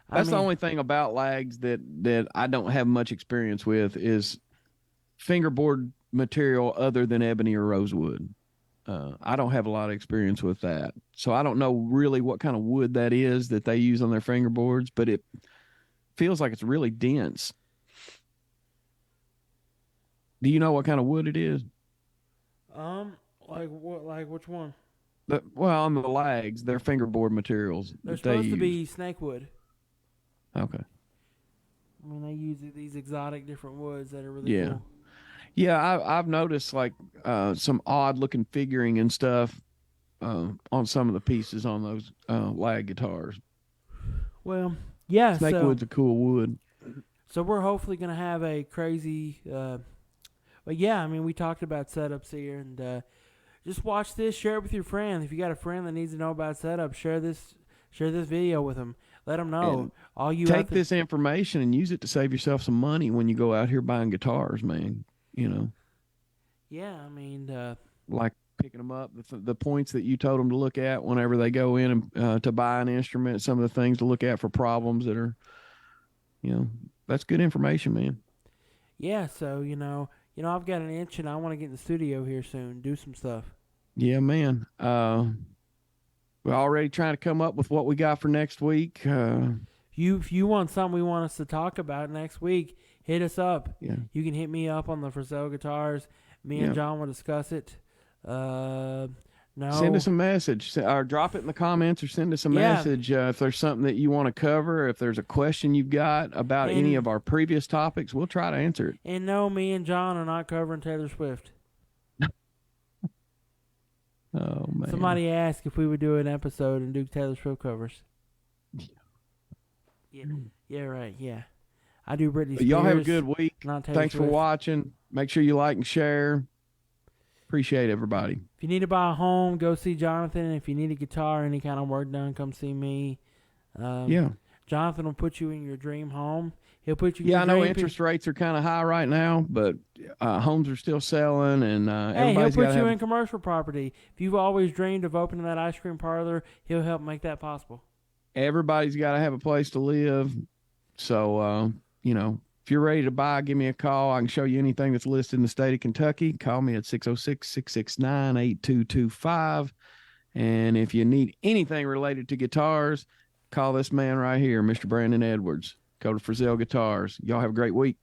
That's the only thing about Lags that I don't have much experience with is fingerboard material other than ebony or rosewood. I don't have a lot of experience with that. So I don't know really what kind of wood that is that they use on their fingerboards, but it feels like it's really dense. Do you know what kind of wood it is? Like what? Like which one? On the Lags, they're fingerboard materials. They're supposed to be snakewood. Okay. I mean, they use these exotic different woods that are really cool. Yeah, I've noticed like some odd looking figuring and stuff on some of the pieces on those Lag guitars. Well, yeah, snakewood's a cool wood. So we're hopefully going to have a crazy. But yeah, I mean, we talked about setups here, and just watch this, share it with your friend. If you got a friend that needs to know about setup, share this video with them. Let them know. And take this information and use it to save yourself some money when you go out here buying guitars, man. Yeah, I mean, like picking them up, the points that you told them to look at whenever they go in and to buy an instrument, some of the things to look at for problems that are, that's good information, man. Yeah, so I've got an itch and I want to get in the studio here soon, do some stuff. Yeah, man. We're already trying to come up with what we got for next week. If you want something we want us to talk about next week, hit us up. Yeah. You can hit me up on the For Sale Guitars. Me and John will discuss it. No. Send us a message or drop it in the comments or send us a message if there's something that you want to cover. If there's a question you've got about any of our previous topics, we'll try to answer it. And no, me and John are not covering Taylor Swift. Oh, man. Somebody asked if we would do an episode and do Taylor Swift covers. Yeah, right, yeah. I do Britney Spears. Y'all have a good week. Thanks Swift. for watching. Make sure you like and share. Appreciate everybody. If you need to buy a home, go see Jonathan. If you need a guitar, any kind of work done, come see me. Jonathan will put you in your dream home. He'll put you. I know interest rates are kind of high right now, but homes are still selling, and he'll put you in commercial property. If you've always dreamed of opening that ice cream parlor, he'll help make that possible. Everybody's got to have a place to live. So, if you're ready to buy, give me a call. I can show you anything that's listed in the state of Kentucky. Call me at 606-669-8225. And if you need anything related to guitars, call this man right here, Mr. Brandon Edwards. Go to Frizzell Guitars. Y'all have a great week.